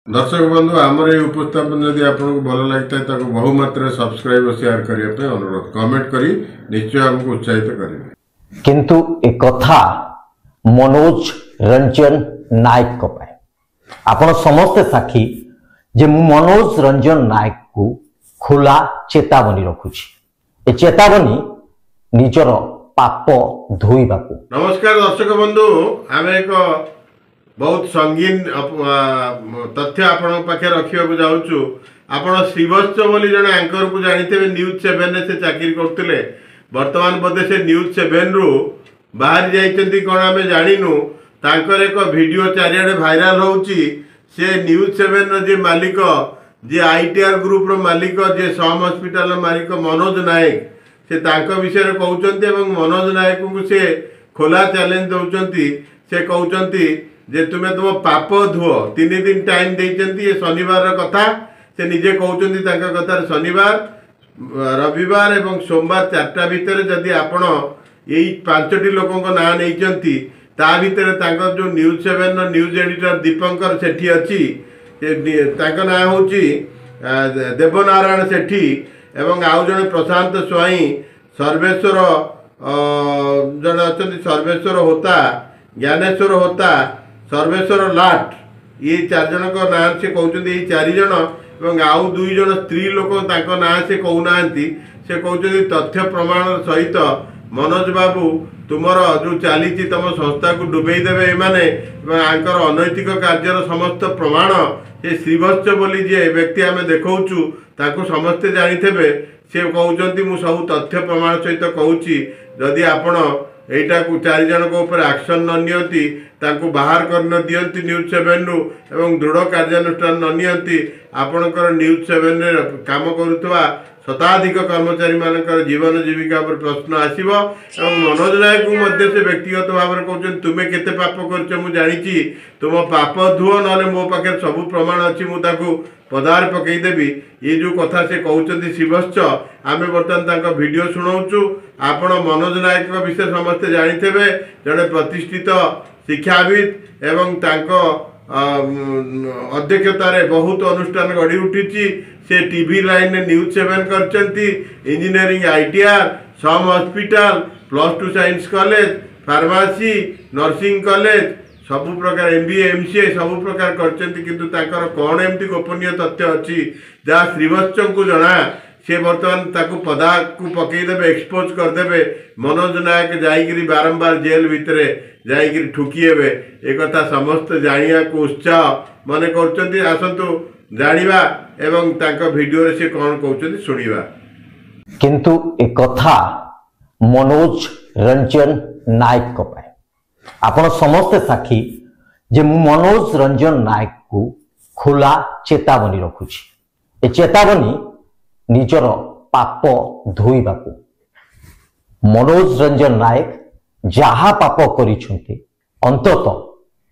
दर्शक बंधु आमर ये उपस्थापन जदि आपको भल लगी है तो बहु मात्रा सब्सक्राइब और शेयर करने अनुरोध कमेंट करी निश्चय हमको उत्साहित करेंगे। किंतु एक कथा मनोज रंजन नायक को पाए आपण समस्ते साक्षी जे मनोज रंजन नायक को खोला चेतावनी रखुची ए चेतावनी निजर पाप धोइबा को। नमस्कार दर्शक बंधु आम एक बहुत संगीन तथ्य आपण पाखे रखा जाऊँ। आपण श्रीवत्स बोली जड़े एंकर को जानते न्यूज 7 से चाकरी करते बर्तमान बोधे से न्यूज 7 रु बाहर जाइए कौन आम जाणु तांकर एक वीडियो चारिआडे भाइराल होची। से न्यूज 7 जे मालिक जे आईटीआर ग्रुप रो मालिक जे सम हॉस्पिटल मालिक मनोज नायक से तांको विषय कहते मनोज नायक को से खोला चैलेंज दौरान से कहते जे तुम्हें तुम पाप धुओ 3 दिन टाइम देते। ये शनिवार कथा से निजे कहते कथा शनिवार रविवार एवं सोमवार 4टा भितर जदि आपण यही 5टी लोकों ना नहीं ता भितर जो न्यूज 7 न्यूज एडिटर दीपंकर सेठी अच्छी ना हूँ देवनारायण सेठी एवं आउ जड़े प्रशांत स्वाई सर्वेश्वर जड़े अच्छा सर्वेश्वर होता ज्ञानेश्वर होता सर्वेश्वर लाट ये 4 जन को ना से कहते 4 जन एवं आउ 2 जन स्त्री लोक ना से कहूना से कहते तथ्य प्रमाण सहित मनोज बाबू तुमर जो चली तुम संस्था को डुबई देवे एमाने आंकर अनैतिक कार्यर समस्त प्रमाण ये श्रीवत्स बोली जे व्यक्ति आम देखु ताकू समस्ते जानीथे से कहते मु सब तथ्य प्रमाण सहित कहूँ जदि आपण एटा को 4 जन को ऊपर एक्शन न नियंती तांको बाहर कर न दियंती न्यूज 7 रु एवं दृढ़ कार्यानुष्ठान न नियंती आपणकर न्यूज 7 रे काम करुवा शताधिक कर्मचारी मानकर जीवन जीविका पर प्रश्न आसीबो। एवं मनोज नायक को मध्य से व्यक्तिगत भाव में कहते तुम्हें केते पाप करछ मु जानिची तुम पाप धुओ न मो पाखे सब प्रमाण अच्छी मुझे पदार पकईदेवी ये जो कथा से कहते शिवश्च आम बर्तमान वीडियो शुणाऊँ। आपण मनोज नायक विषय समस्ते जानीथे जड़े प्रतिष्ठित शिक्षाविद एवं तांको अध्यक्षतार बहुत अनुष्ठान गढ़ी उठी से टीवी लाइन न्यूज 7 करचंती इंजीनियरिंग आईटीआर सम hospital +2 science college pharmacy nursing college सबु प्रकार MBA MCA सबु प्रकार करचंती किंतु ताकर कौन एमती गोपनीय तथ्य अच्छी जहाँ श्रीवत्स को जना से बर्तमान ताकू पदा को पकईदेवे एक्सपोज करदे मनोज नायक जाइकिरी बारंबार जेल भितर जाइकिरी ठुकीबे एक कथा समस्त जानिया को उत्साह मन कर आसतु जानिबा एवं तांका वीडियो रे से कौन कहते सुनिबा। किंतु एक कथा मनोज रंजन नायक को पाए आपण समस्ते साक्षी जे मनोज रंजन नायक को खोला चेतावनी रखुची ए चेतावनी निजर पाप धोइबा को। मनोज रंजन नायक जहा पाप करिछंती अंतत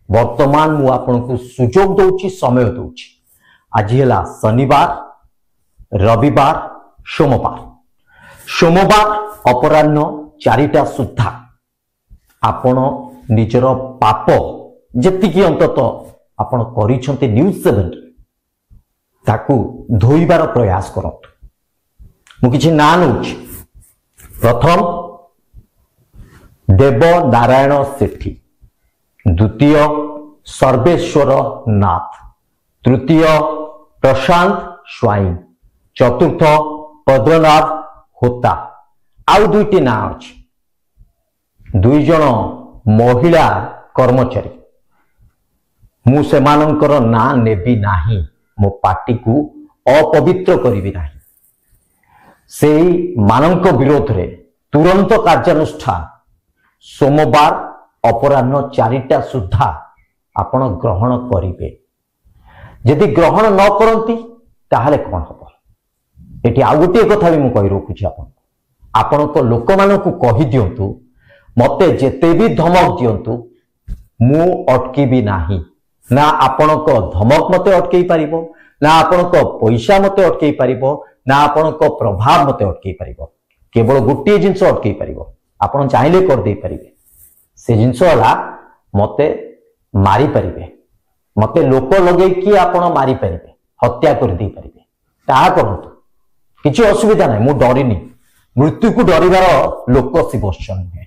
वर्तमान मु आपन को सुजोग दउची समय दउची आज है शनिवार रविवार सोमवार अपराह्न 4टा सुद्धा आपण निजर पाप जेतिकी अंतत आपण करिछंती न्यूज 7 ताकू धोइबार प्रयास करत। मु किछि ना नउछि प्रथम देव नारायण सेठी, द्वितीय सर्वेश्वर नाथ, तृतीय प्रशांत स्वाई, चतुर्थ पद्मनाभ होता आउ 2टी ना अछि 2 जन महिला कर्मचारी मु सेमानंकर ना नेबी नाही मो पार्टी को अपवित्र करिवि नाही से मानक विरोध रे तुरंत कार्यानुष्ठान सोमवार अपराह्न 4टा सुद्धा आपण ग्रहण करिवे। यदि ग्रहण न करंती ताहले कोन हबो एटी आ गोटे कथा भी मु कहि रखुछि आपण को लोक मानकु कहि दियंतु मते जेते भी धमक दियंतु मु अटकीबी नाही ना आपण को धमक मते अटकई पारिबो ना आपण को पैसा मते अटकई पारिबो ना आपण को प्रभाव मते अटकई पारिबो केवल गोटे जिंस अटकई पारिबो आपण चाहिले कर दे पारिबे से जिंस होला मते मारी पारिबे मते लोक लगे आपण मारी पारे हत्या कर दे पारे ताहा करंतु किछि असुविधा नहीं मु डरिनी मृत्यु को डरिवार लोक शिवश्च नुहे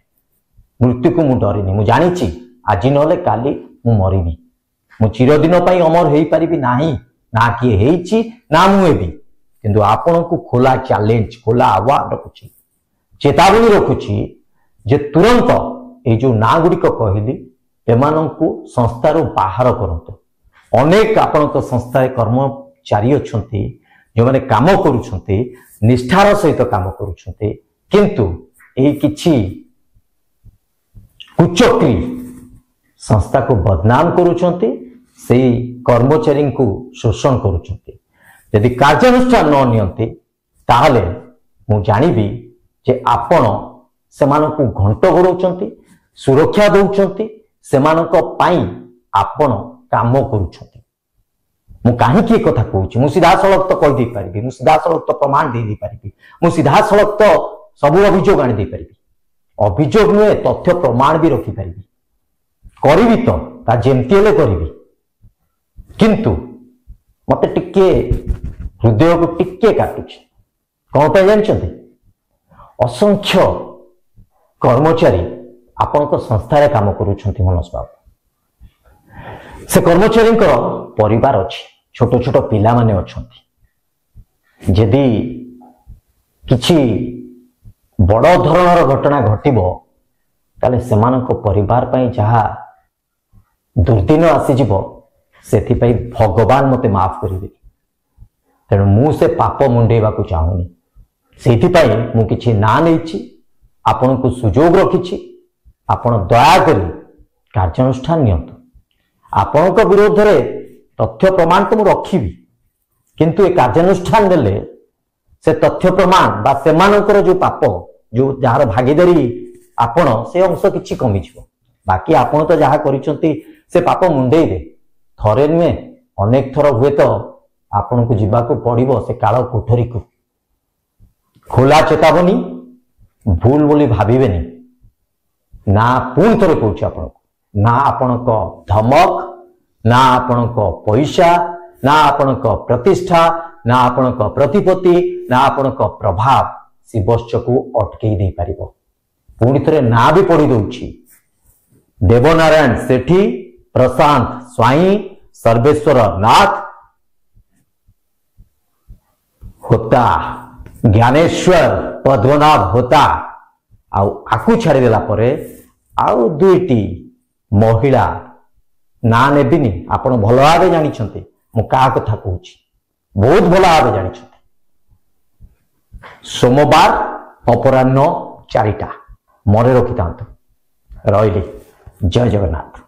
मृत्यु को मु डरिनी मु जानिछि आज नले काली मु मरिबी मु चिरदिन पई अमर हेई परिबी नाही ना किए हेइछि ना मु हेबी किंतु आपण को खोला चैलेंज खोला आह्वान रखुछि चेतावनी रखुछि जे तुरंत ए जो ना गुड़िक कहली एमानंकु संस्थारू बाहर करंतु अनेक आपणक संस्था कर्मचारी अछंती जो माने काम करूछंती निष्ठार सहित काम करूछंती किंतु ए किछि कुचक्री संस्था को बदनाम करूछंती सेही कर्मचारी को शोषण करूछंती यदि कार्यानुष्ठान न नियंती ताहले मु जानिबी जे आपण सेमानकु घंट घोड़ौछंती सुरक्षा दउछंती सेमानक पाई आपण काम करूछंती मु काहे की कथा कहूची मु सीधा सड़क तो कहि दे परिबी मु सीधा सड़क तो प्रमाण दे परिबी मु सीधा सड़क तो सब अभियोग आनि दे परिबी अभियोग नुहे तथ्य प्रमाण भी रखी परिबी करिबी तो ता जेमती हेले करिबी किंतु मते टिके हृदय को टिके काटुची कोन पे जानछंती असंख्य कर्मचारी आपनक संस्था काम करूछंती मनोज बाबू से कर्मचारी परिवार अच्छी छोट छोट पिला माने अछंती यदि किछि बड़ धरणर घटना घटिबो ताले सेमानक परिवार पई जहा दुर्दिन आसी जिवो सेथि पई भगवान मते माफ करिवे तेणु मु से पाप मुंडेवा को चाहूनी सेथि पई मु किछि ना नैछि आपण को सुजोग रखिछि आपण दया करी कार्यानुष्ठान नियंतु आपण विरोध रे तथ्य प्रमाण तो रखी किंतु ए कार्यानुष्ठान नेले से तथ्य प्रमाण बा सेमानकर जो पाप जो जार भागीदारी आपण से अंश किछि कमी जिवो बाकी आपण तो जहा करिसंती से पाप मुंडेइबे थरे नुहे अनेक थर हुए तो आपण को जीवा को पड़िबो से काल कोठरी को खोला चेतावनी भूल बोली भाबिबेनी ना पुन थरे कहूछि आपण ना आपणक धमक ना आपणक पैसा ना आपणक प्रतिष्ठा ना आपणक प्रतिपत्ति ना आपणक प्रभाव शिवश्च को अटकई दे पारिबो पुणी थरे ना भी पढ़ी दउछि देवनारायण सेठी प्रशांत स्वाई सर्वेश्वर नाथ होता ज्ञानेश्वर पद्मनाभ होता आकु छाड़ी देला परे आउ दुईटी महिला ना नेबिनी आपण भल भाव जानी मु क्या कथा कहूँ बहुत भल भाव जानी सोमवार अपराह्न 4टा मन रखी था रही जय जगन्नाथ।